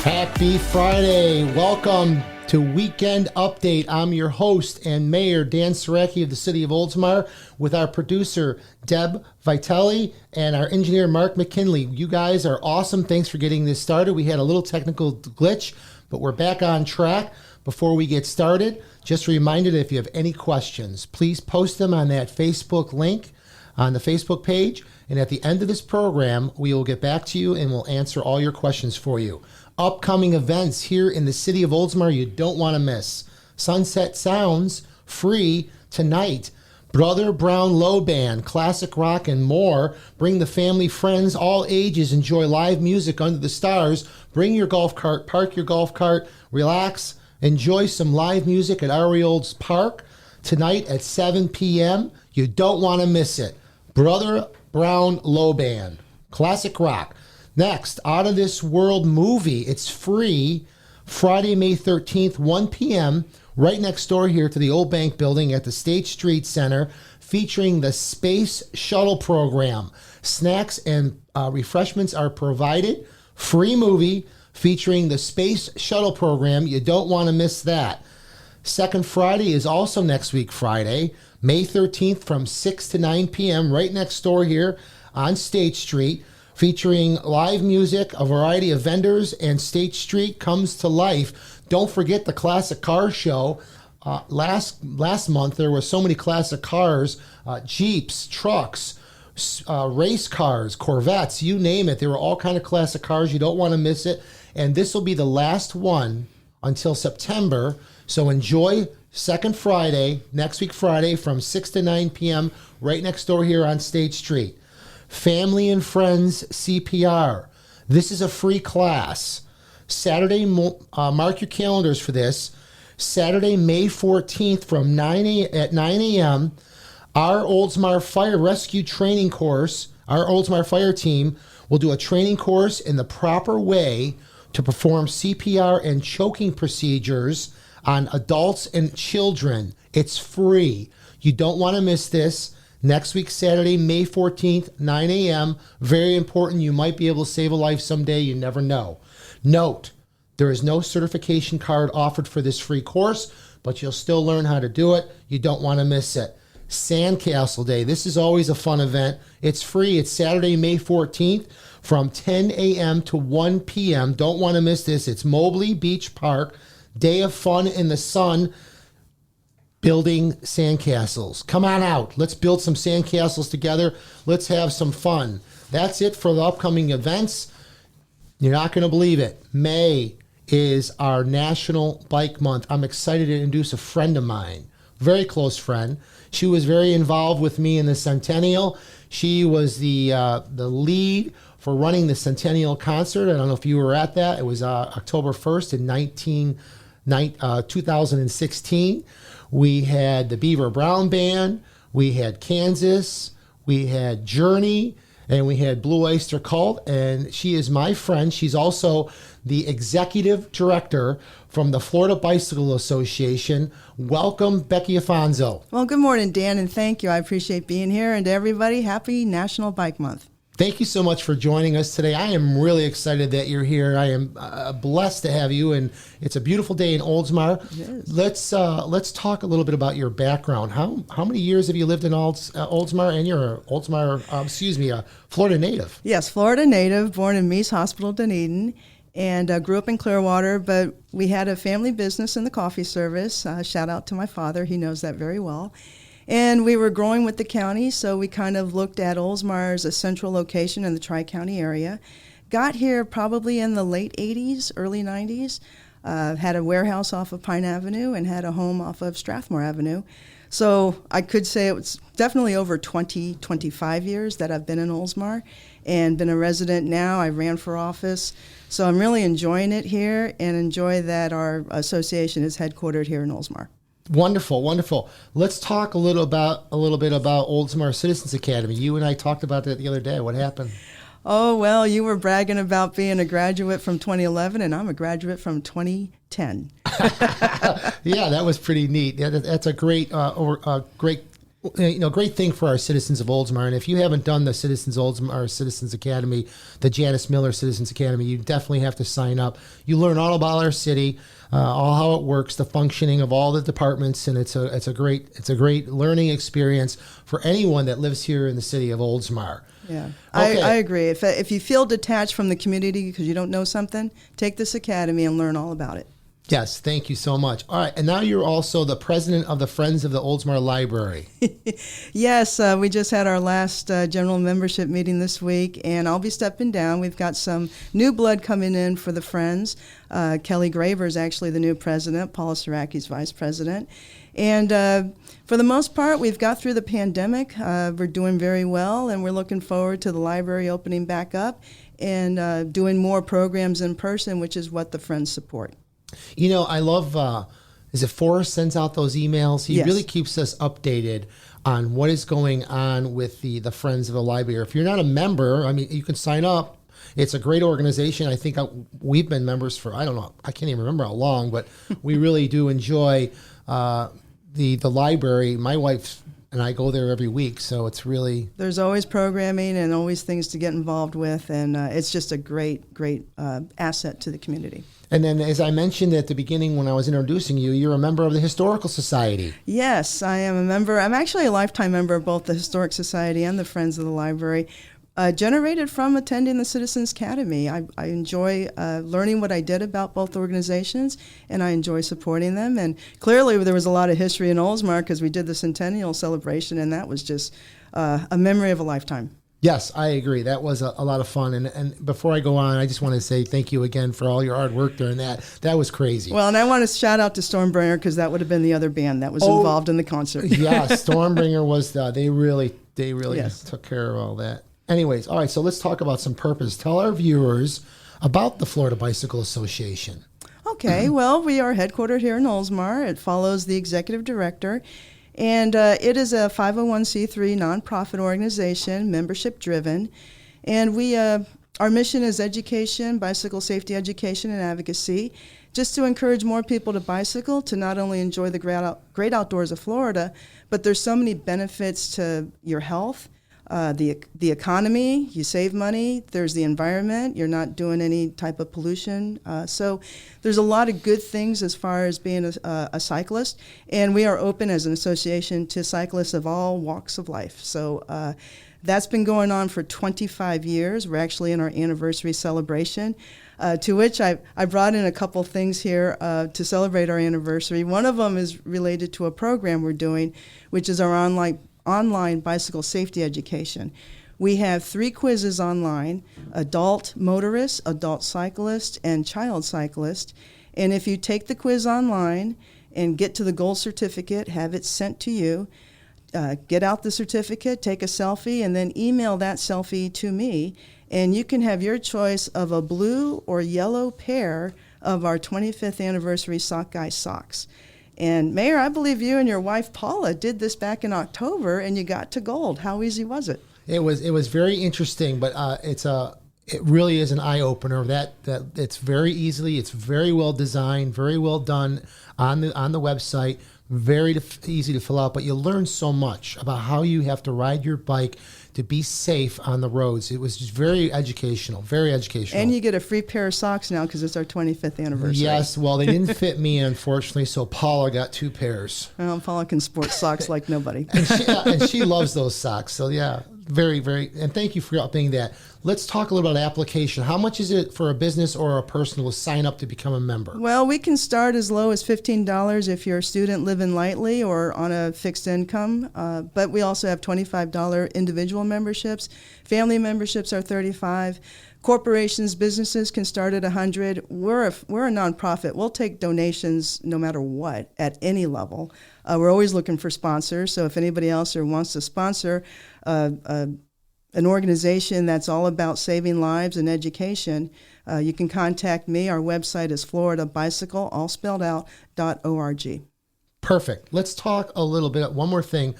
Happy Friday. Welcome to Weekend Update. I'm your host and Mayor Dan Saracki of the City of Oldsmar with our producer Deb Vitelli and our engineer Mark McKinley. You guys are awesome. Thanks for getting this started. We had a little technical glitch, but we're back on track. Before we get started, just a reminder that if you have any questions, please post them on that Facebook link on the Facebook page. And at the end of this program, we will get back to you and we'll answer all your questions for you. Upcoming events here in the city of Oldsmar you don't want to miss. Sunset Sounds, free tonight. Brother Brown Low Band, classic rock and more. Bring the family, friends, all ages. Enjoy live music under the stars. Bring your golf cart, park your golf cart, relax. Enjoy some live music at Ariolds Park tonight at 7 p.m. You don't want to miss it. Brother Brown Low Band, classic rock. Next, Out of This World movie. It's free Friday, May 13th, 1 p.m., right next door here to the Old Bank Building at the State Street Center, featuring the Space Shuttle program. Snacks and refreshments are provided. Free movie featuring the Space Shuttle program. You don't want to miss that. Second Friday is also next week Friday, May 13th from 6 to 9 p.m., right next door here on State Street, featuring live music, a variety of vendors, and State Street comes to life. Don't forget the Classic Car Show. Last month, there were so many classic cars, Jeeps, trucks, race cars, Corvettes, you name it. There were all kind of classic cars. You don't want to miss it. And this will be the last one until September. So enjoy second Friday, next week Friday, from 6 to 9 p.m., right next door here on State Street. Family and Friends CPR. This is a free class. Saturday, mark your calendars for this. Saturday, May 14th from 9 a.m., our Oldsmar Fire Rescue Training Course, our Oldsmar Fire Team will do a training course in the proper way to perform CPR and choking procedures on adults and children. It's free. You don't want to miss this. Next week, Saturday, May 14th, 9 a.m. Very important. You might be able to save a life someday. You never know. Note, there is no certification card offered for this free course, but you'll still learn how to do it. You don't want to miss it. Sandcastle Day. This is always a fun event. It's free. It's Saturday, May 14th from 10 a.m. to 1 p.m. Don't want to miss this. It's Mobley Beach Park. Day of fun in the sun. Building sandcastles. Come on out. Let's build some sandcastles together. Let's have some fun. That's it for the upcoming events. You're not going to believe it. May is our National Bike Month. I'm excited to introduce a friend of mine, very close friend. She was very involved with me in the Centennial. She was the lead for running the Centennial concert. I don't know if you were at that. It was October 1st in 2016. We had the Beaver Brown Band, we had Kansas, we had Journey, and we had Blue Oyster Cult, and she is my friend. She's also the executive director from the Florida Bicycle Association. Welcome, Becky Afonso. Well, good morning, Dan, and thank you. I appreciate being here, and to everybody, happy National Bike Month. Thank you so much for joining us today. I am really excited that you're here. I am blessed to have you, and it's a beautiful day in Oldsmar. Let's talk a little bit about your background. How many years have you lived in Oldsmar? And you're a Florida native. Yes, Florida native, born in Mease Hospital, Dunedin, and grew up in Clearwater. But we had a family business in the coffee service. Shout out to my father; he knows that very well. And we were growing with the county, so we kind of looked at Oldsmar as a central location in the Tri-County area. Got here probably in the late 80s, early 90s. Had a warehouse off of Pine Avenue and had a home off of Strathmore Avenue. So I could say it was definitely over 25 years that I've been in Oldsmar and been a resident now. I ran for office. So I'm really enjoying it here and enjoy that our association is headquartered here in Oldsmar. Wonderful, wonderful. Let's talk a little bit about Oldsmar Citizens Academy. You and I talked about that the other day. What happened? Oh, well, you were bragging about being a graduate from 2011, and I'm a graduate from 2010. Yeah, that was pretty neat. Yeah, that's a great great thing for our citizens of Oldsmar. And if you haven't done the Citizens Academy, the Janice Miller Citizens Academy, you definitely have to sign up. You learn all about our city, all how it works, the functioning of all the departments, and it's a great learning experience for anyone that lives here in the city of Oldsmar. Yeah, Okay. I agree. If you feel detached from the community because you don't know something, take this academy and learn all about it. Yes, thank you so much. All right, and now you're also the president of the Friends of the Oldsmar Library. Yes, we just had our last general membership meeting this week, and I'll be stepping down. We've got some new blood coming in for the Friends. Kelly Graver is actually the new president, Paula Saracki's vice president. And for the most part, we've got through the pandemic. We're doing very well, and we're looking forward to the library opening back up and doing more programs in person, which is what the Friends support. I love, is it Forrest sends out those emails? He Yes. really keeps us updated on what is going on with the Friends of the Library. If you're not a member, I mean, you can sign up. It's a great organization. I think we've been members for, I don't know, I can't even remember how long, but we really do enjoy the library. My wife and I go there every week, so it's really... There's always programming and always things to get involved with, and it's just a great asset to the community. And then, as I mentioned at the beginning when I was introducing you, you're a member of the Historical Society. Yes, I am a member. I'm actually a lifetime member of both the Historic Society and the Friends of the Library, generated from attending the Citizens Academy. I enjoy learning what I did about both organizations, and I enjoy supporting them. And clearly there was a lot of history in Oldsmar because we did the centennial celebration, and that was just a memory of a lifetime. Yes, I agree. That was a lot of fun. And before I go on, I just want to say thank you again for all your hard work during that. That was crazy. Well, and I want to shout out to Stormbringer because that would have been the other band that was involved in the concert. Yeah, Stormbringer was, they really Yes. took care of all that. Anyways, all right, so let's talk about some purpose. Tell our viewers about the Florida Bicycle Association. Okay, well, we are headquartered here in Oldsmar. It follows the executive director. And it is a 501c3 nonprofit organization, membership driven. And our mission is education, bicycle safety education and advocacy, just to encourage more people to bicycle, to not only enjoy the great outdoors of Florida, but there's so many benefits to your health, the economy, you save money, there's the environment, you're not doing any type of pollution. So there's a lot of good things as far as being a cyclist, and we are open as an association to cyclists of all walks of life. So that's been going on for 25 years. We're actually in our anniversary celebration, to which I brought in a couple things here to celebrate our anniversary. One of them is related to a program we're doing, which is our online bicycle safety education. We have 3 quizzes online: adult motorist, adult cyclist, and child cyclist. And if you take the quiz online and get to the gold certificate, have it sent to you, get out the certificate, take a selfie, and then email that selfie to me, and you can have your choice of a blue or yellow pair of our 25th anniversary Sock Guy socks. And Mayor, I believe you and your wife Paula did this back in October, and you got to gold. How easy was it? It was very interesting, but it really is an eye opener. That it's very it's very well designed, very well done on the website. Very easy to fill out, but you learn so much about how you have to ride your bike to be safe on the roads. It was just very educational, very educational. And you get a free pair of socks now because it's our 25th anniversary. Yes, well, they didn't fit me, unfortunately, so Paula got 2 pairs. Well, Paula can sport socks like nobody. And she loves those socks, so yeah. Very, very, and thank you for upping that. Let's talk a little about application. How much is it for a business or a person to sign up to become a member? Well, we can start as low as $15 if you're a student living lightly or on a fixed income, but we also have $25 individual memberships. Family memberships are $35. Corporations, businesses can start at $100. We're a nonprofit. We'll take donations no matter what, at any level. We're always looking for sponsors, so if anybody else wants to sponsor an organization that's all about saving lives and education, you can contact me. Our website is floridabicycle, all spelled out, .org. Perfect. Let's talk a little bit, one more thing.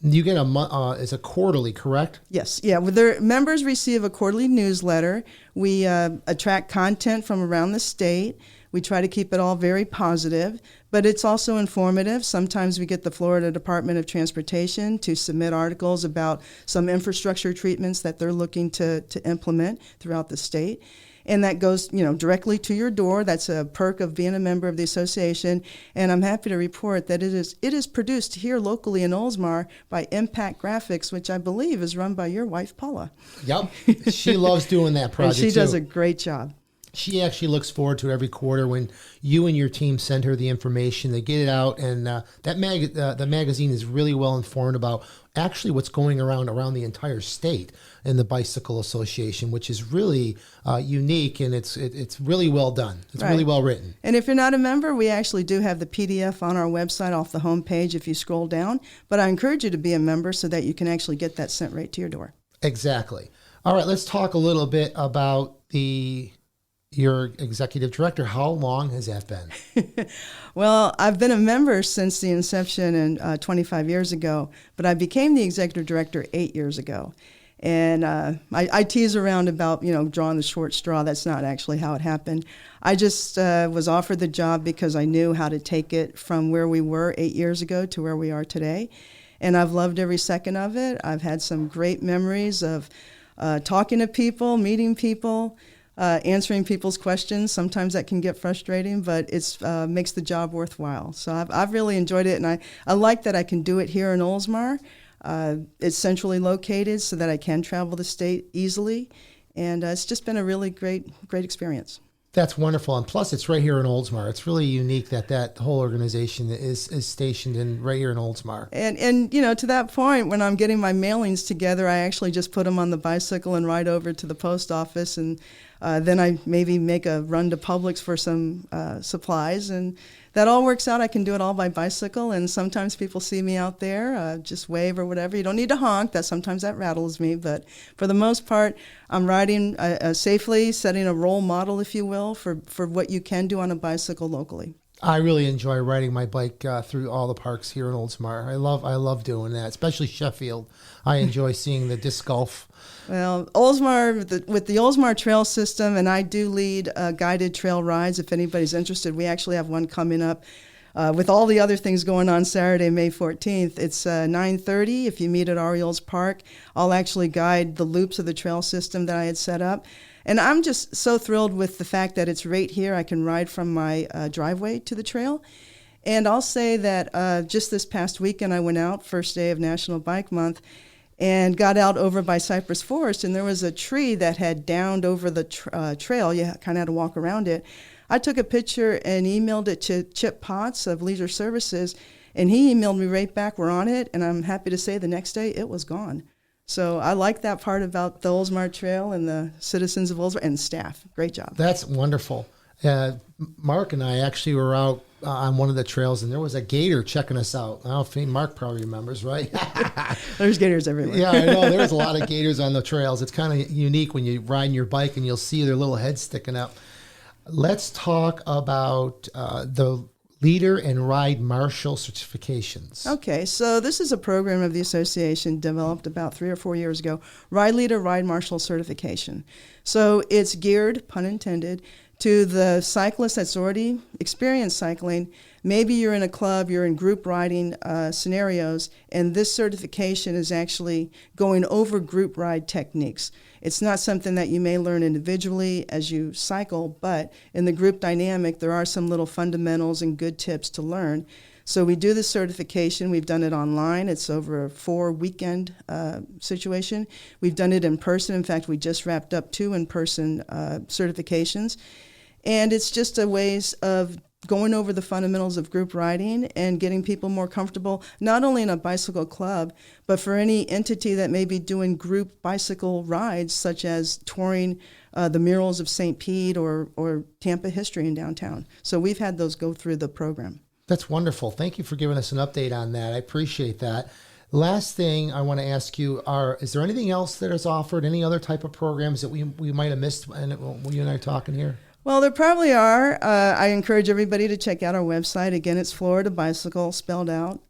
You get it's a quarterly, correct? Yes. Yeah. Well, their members receive a quarterly newsletter. We attract content from around the state. We try to keep it all very positive, but it's also informative. Sometimes we get the Florida Department of Transportation to submit articles about some infrastructure treatments that they're looking to implement throughout the state. And that goes, directly to your door. That's a perk of being a member of the association. And I'm happy to report that it is produced here locally in Oldsmar by Impact Graphics, which I believe is run by your wife, Paula. Yep. She loves doing that project, and she does too. a great job. She actually looks forward to every quarter when you and your team send her the information. They get it out, and the magazine is really well informed about actually what's going around the entire state in the Bicycle Association, which is really unique, and it's really well done. It's really well written. And if you're not a member, we actually do have the PDF on our website off the home page if you scroll down. But I encourage you to be a member so that you can actually get that sent right to your door. Exactly. All right, let's talk a little bit about your executive director. How long has that been? Well, I've been a member since the inception and 25 years ago, but I became the executive director 8 years ago. And I tease around about, drawing the short straw. That's not actually how it happened. I just was offered the job because I knew how to take it from where we were 8 years ago to where we are today. And I've loved every second of it. I've had some great memories of talking to people, meeting people, answering people's questions. Sometimes that can get frustrating, but it makes the job worthwhile. So I've really enjoyed it, and I like that I can do it here in Oldsmar. It's centrally located so that I can travel the state easily, and it's just been a really great experience. That's wonderful, and plus it's right here in Oldsmar. It's really unique that whole organization is stationed right here in Oldsmar. And to that point, when I'm getting my mailings together, I actually just put them on the bicycle and ride over to the post office, and then I maybe make a run to Publix for some supplies, and that all works out. I can do it all by bicycle, and sometimes people see me out there, just wave or whatever. You don't need to honk. Sometimes that rattles me, but for the most part, I'm riding safely, setting a role model, if you will, for what you can do on a bicycle locally. I really enjoy riding my bike through all the parks here in Oldsmar. I love doing that, especially Sheffield. I enjoy seeing the disc golf. Well, Oldsmar, with the Oldsmar Trail system, and I do lead guided trail rides if anybody's interested. We actually have one coming up with all the other things going on Saturday, May 14th. It's 9:30. If you meet at Orioles Park, I'll actually guide the loops of the trail system that I had set up. And I'm just so thrilled with the fact that it's right here. I can ride from my driveway to the trail. And I'll say that just this past weekend I went out, first day of National Bike Month, and got out over by Cypress Forest, and there was a tree that had downed over the trail. You kind of had to walk around it. I took a picture and emailed it to Chip Potts of Leisure Services, and he emailed me right back, we're on it, and I'm happy to say the next day it was gone. So I like that part about the Oldsmar Trail and the citizens of Oldsmar and staff. Great job. That's wonderful. Mark and I actually were out on one of the trails, and there was a gator checking us out. I don't think Mark probably remembers, right? There's gators everywhere. Yeah, I know. There's a lot of gators on the trails. It's kind of unique when you ride your bike and you'll see their little heads sticking up. Let's talk about the Leader and Ride Marshal certifications. Okay, so this is a program of the association developed about 3 or 4 years ago, Ride Leader, Ride Marshal certification. So it's geared, pun intended, to the cyclist that's already experienced cycling. Maybe you're in a club, you're in group riding scenarios, and this certification is actually going over group ride techniques. It's not something that you may learn individually as you cycle, but in the group dynamic, there are some little fundamentals and good tips to learn. So we do this certification. We've done it online. It's over a 4-weekend situation. We've done it in person. In fact, we just wrapped up 2 in-person certifications. And it's just a ways of going over the fundamentals of group riding and getting people more comfortable, not only in a bicycle club, but for any entity that may be doing group bicycle rides, such as touring the murals of St. Pete or Tampa history in downtown. So we've had those go through the program. That's wonderful. Thank you for giving us an update on that. I appreciate that. Last thing I want to ask you is there anything else that is offered, any other type of programs that we might have missed when you and I are talking here? Well, there probably are. I encourage everybody to check out our website. Again, it's Florida Bicycle, spelled out,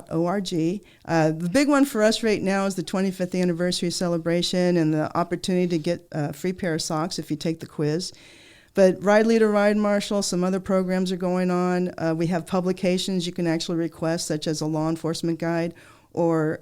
.org. The big one for us right now is the 25th anniversary celebration and the opportunity to get a free pair of socks if you take the quiz. But Ride Leader, Ride Marshal, some other programs are going on. We have publications you can actually request, such as a law enforcement guide or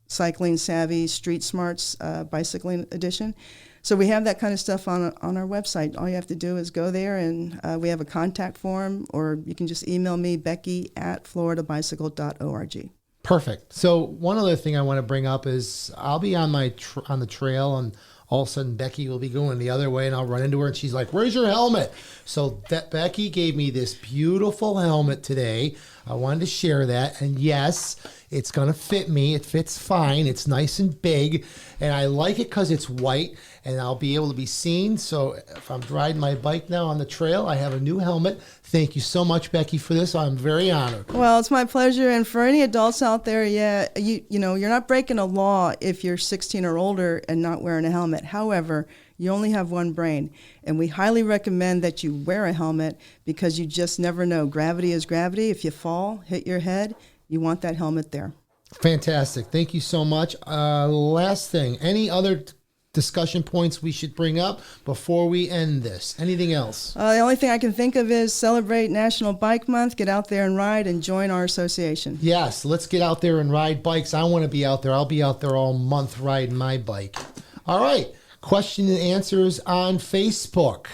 Cycling Savvy Street Smarts Bicycling Edition. So we have that kind of stuff on our website. All you have to do is go there, and we have a contact form, or you can just email me, becky@floridabicycle.org. Perfect. So one other thing I want to bring up is I'll be on on the trail, and all of a sudden Becky will be going the other way, and I'll run into her, and she's like, "Where's your helmet?" So that Becky gave me this beautiful helmet today. I wanted to share that, and yes, it's going to fit me. It fits fine. It's nice and big, and I like it because it's white, and I'll be able to be seen. So if I'm riding my bike now on the trail, I have a new helmet. Thank you so much, Becky, for this. I'm very honored. Well, it's my pleasure. And for any adults out there, you know, you're not breaking a law if you're 16 or older and not wearing a helmet. However, you only have one brain, and we highly recommend that you wear a helmet because you just never know. Gravity is gravity. If you fall, hit your head, you want that helmet there. Fantastic. Thank you so much. Last thing, any other discussion points we should bring up before we end this? Anything else? The only thing I can think of is celebrate National Bike Month. Get out there and ride and join our association. Yes, let's get out there and ride bikes. I want to be out there. I'll be out there all month riding my bike. All right. Question and answers on Facebook.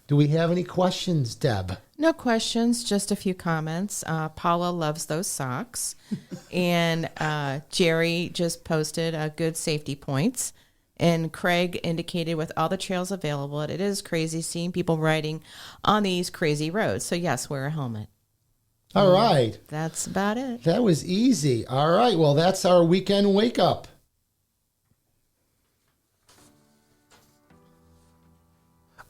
Do we have any questions, Deb? No questions, just a few comments. Paula loves those socks. And Jerry just posted good safety points. And Craig indicated with all the trails available, it is crazy seeing people riding on these crazy roads. So yes, wear a helmet. All right. That's about it. That was easy. All right. Well, that's our weekend wake up.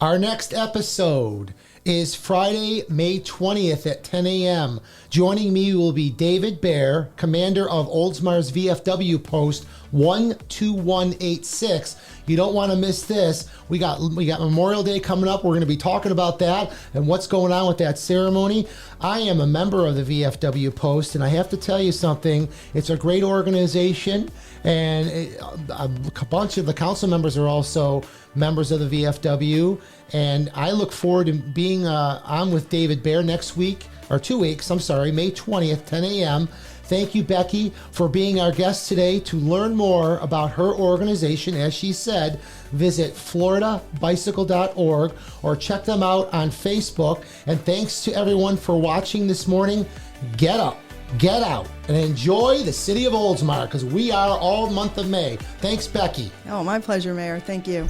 Our next episode is Friday, May 20th at 10 a.m. Joining me will be David Bear, commander of Oldsmar's VFW post 12186. You don't want to miss this. We got Memorial Day coming up. We're going to be talking about that and what's going on with that ceremony. I am a member of the VFW post, and I have to tell you something. It's a great organization, and a bunch of the council members are also members of the VFW, and I look forward to being on with David Bear next week, or 2 weeks, May 20th, 10 a.m. Thank you, Becky, for being our guest today. To learn more about her organization, as she said, visit floridabicycle.org or check them out on Facebook. And thanks to everyone for watching this morning. Get up, get out, and enjoy the city of Oldsmar, because we are all month of May. Thanks, Becky. Oh, my pleasure, Mayor. Thank you.